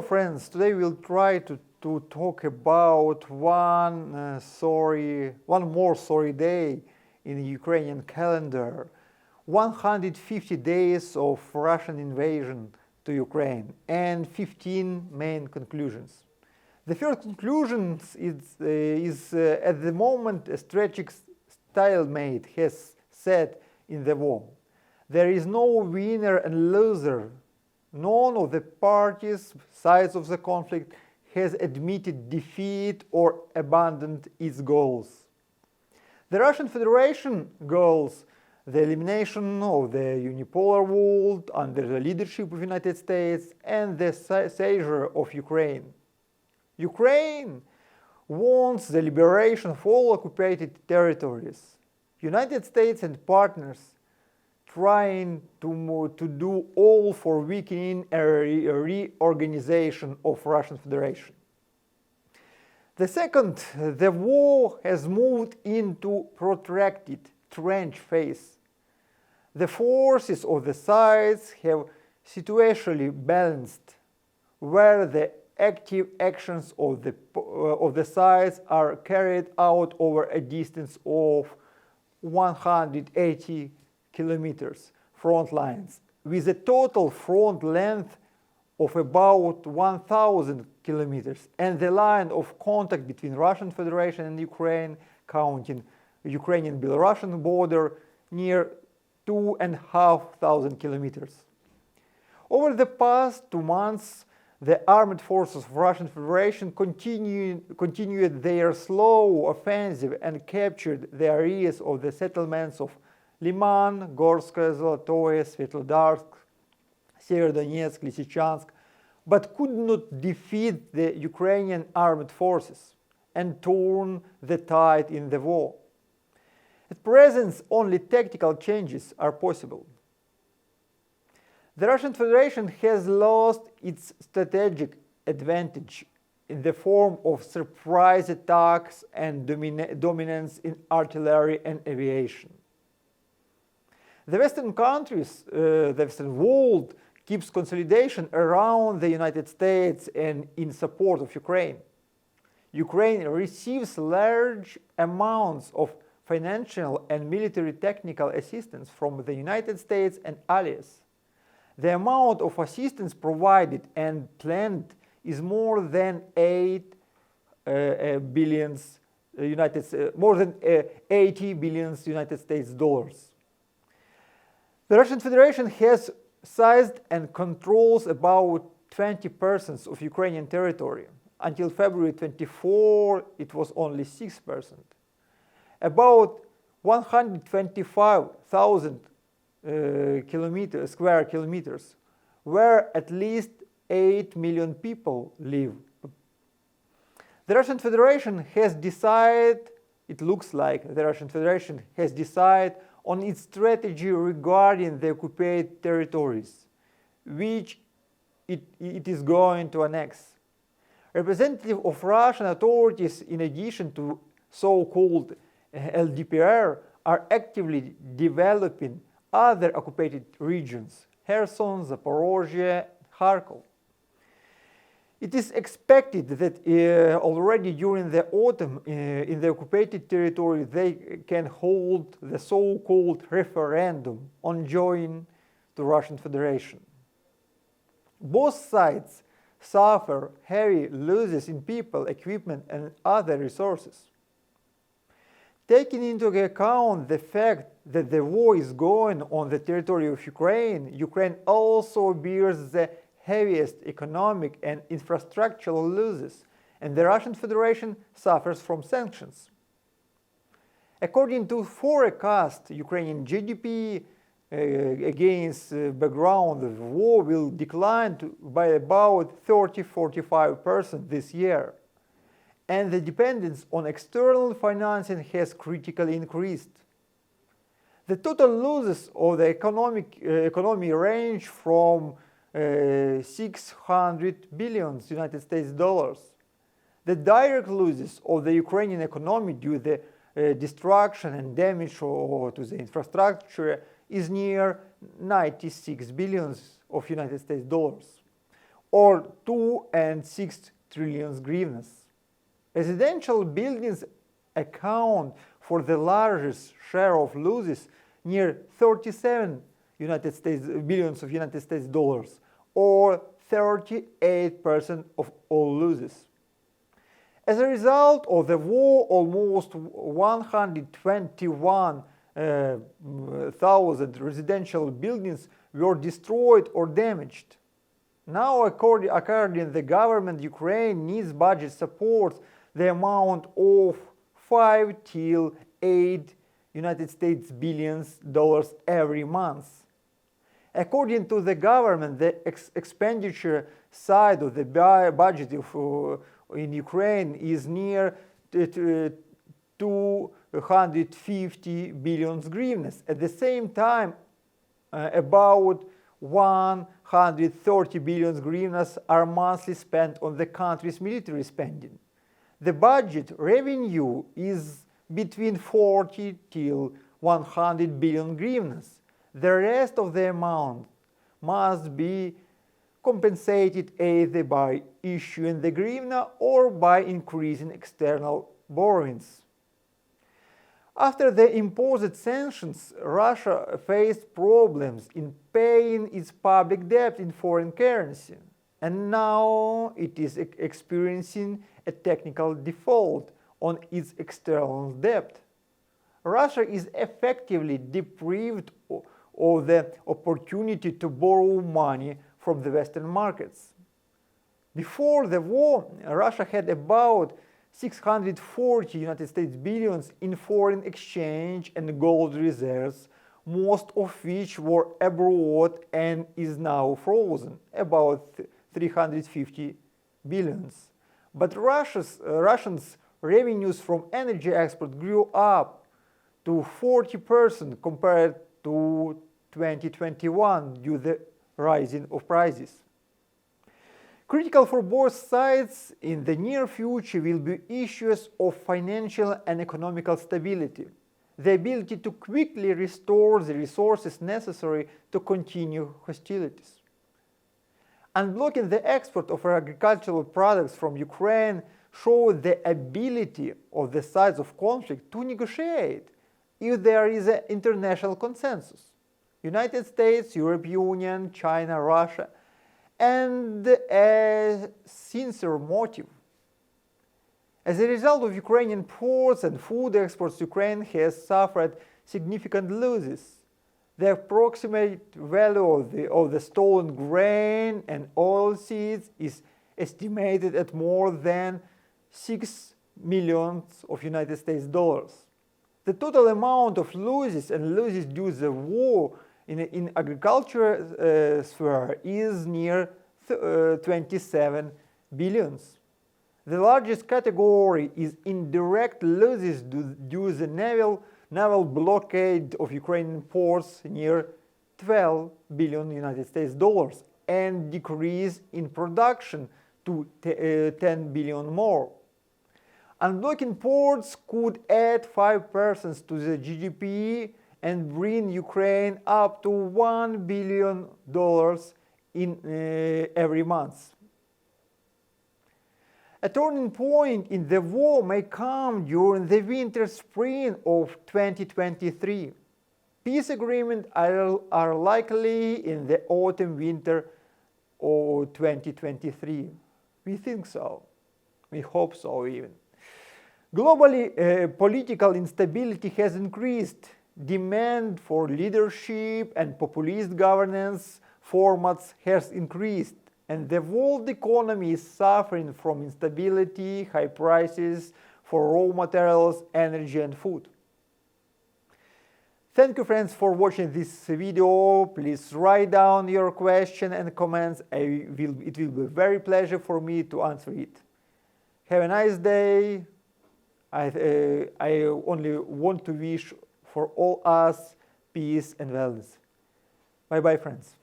friends, today we'll try to talk about one more sorry day in the Ukrainian calendar. 150 days of Russian invasion to Ukraine and 15 main conclusions. The first conclusion is at the moment a strategic stalemate has set in the war. There is no winner and loser. None of the sides of the conflict has admitted defeat or abandoned its goals. The Russian Federation goals the elimination of the unipolar world under the leadership of the United States and the seizure of Ukraine. Ukraine wants the liberation of all occupied territories. United States and partners trying to do all for weakening a reorganization of Russian Federation. The second, the war has moved into protracted trench phase. The forces of the sides have situationally balanced, where the active actions of the sides are carried out over a distance of 180 kilometers front lines, with a total front length of about 1,000 kilometers, and the line of contact between Russian Federation and Ukraine, counting Ukrainian-Belarusian border, near 2,500 kilometers. Over the past 2 months, the armed forces of Russian Federation continued their slow offensive and captured the areas of the settlements of Liman, Gorskaya, Zolotoye, Svetlodarsk, Severodonetsk, Lysychansk, but could not defeat the Ukrainian armed forces and turn the tide in the war. At present, only tactical changes are possible. The Russian Federation has lost its strategic advantage in the form of surprise attacks and dominance in artillery and aviation. The Western countries, the Western world, keeps consolidation around the United States and in support of Ukraine. Ukraine receives large amounts of financial and military technical assistance from the United States and allies. The amount of assistance provided and planned is more than 80 billion United States dollars. The Russian Federation has seized and controls about 20% of Ukrainian territory. Until February 24, it was only 6%. About 125,000 square kilometers, where at least 8 million people live. The Russian Federation has decided, it looks like the Russian Federation has decided on its strategy regarding the occupied territories, which it is going to annex. Representatives of Russian authorities, in addition to so-called LDPR, are actively developing other occupied regions, Kherson, Zaporozhye, Kharkov. It is expected that already during the autumn in the occupied territory they can hold the so-called referendum on joining the Russian Federation. Both sides suffer heavy losses in people, equipment and other resources. Taking into account the fact that the war is going on the territory of Ukraine, Ukraine also bears the heaviest economic and infrastructural losses, and the Russian Federation suffers from sanctions. According to forecast, Ukrainian GDP against background of war will decline by about 30–45% this year, and the dependence on external financing has critically increased. The total losses of the economy range from 600 billion United States dollars. The direct losses of the Ukrainian economy due to the destruction and damage to the infrastructure is near 96 billion of United States dollars. or 2.6 trillion hryvnias. Residential buildings account for the largest share of losses, near 37 billions of United States dollars, or 38% of all losses. As a result of the war, almost 121,000 residential buildings were destroyed or damaged. Now, according to the government, Ukraine needs budget support the amount of 5 till 8 United States billions dollars every month. According to the government, the expenditure side of the budget in Ukraine is near 250 billion hryvnias. At the same time, about 130 billion hryvnias are monthly spent on the country's military spending. The budget revenue is between 40 till 100 billion hryvnias. The rest of the amount must be compensated either by issuing the hryvnia or by increasing external borrowings. After the imposed sanctions, Russia faced problems in paying its public debt in foreign currency, and now it is experiencing a technical default on its external debt. Russia is effectively deprived of the opportunity to borrow money from the Western markets. Before the war, Russia had about 640 United States billions in foreign exchange and gold reserves, most of which were abroad and is now frozen, about 350 billions. But Russians' revenues from energy export grew up to 40% compared to 2021 due to the rising of prices. Critical for both sides in the near future will be issues of financial and economical stability, the ability to quickly restore the resources necessary to continue hostilities. Unblocking the export of agricultural products from Ukraine shows the ability of the sides of conflict to negotiate if there is an international consensus. United States, European Union, China, Russia, and a sincere motive. As a result of Ukrainian ports and food exports, Ukraine has suffered significant losses. The approximate value of the stolen grain and oilseeds is estimated at more than $6 million of United States dollars. The total amount of losses due to the war in agriculture sphere is near 27 billions. The largest category is indirect losses due to the naval blockade of Ukrainian ports, near 12 billion United States dollars, and decrease in production to 10 billion more. Unblocking ports could add 5% to the GDP and bring Ukraine up to $1 billion in every month. A turning point in the war may come during the winter-spring of 2023. Peace agreements are likely in the autumn-winter of 2023. We think so. We hope so even. Globally, political instability has increased. Demand for leadership and populist governance formats has increased, and the world economy is suffering from instability, high prices for raw materials, energy and food. Thank you, friends, for watching this video. Please write down your question and comments. It will be a very pleasure for me to answer it. Have a nice day. I only want to wish for all us peace and wellness. Bye bye, friends.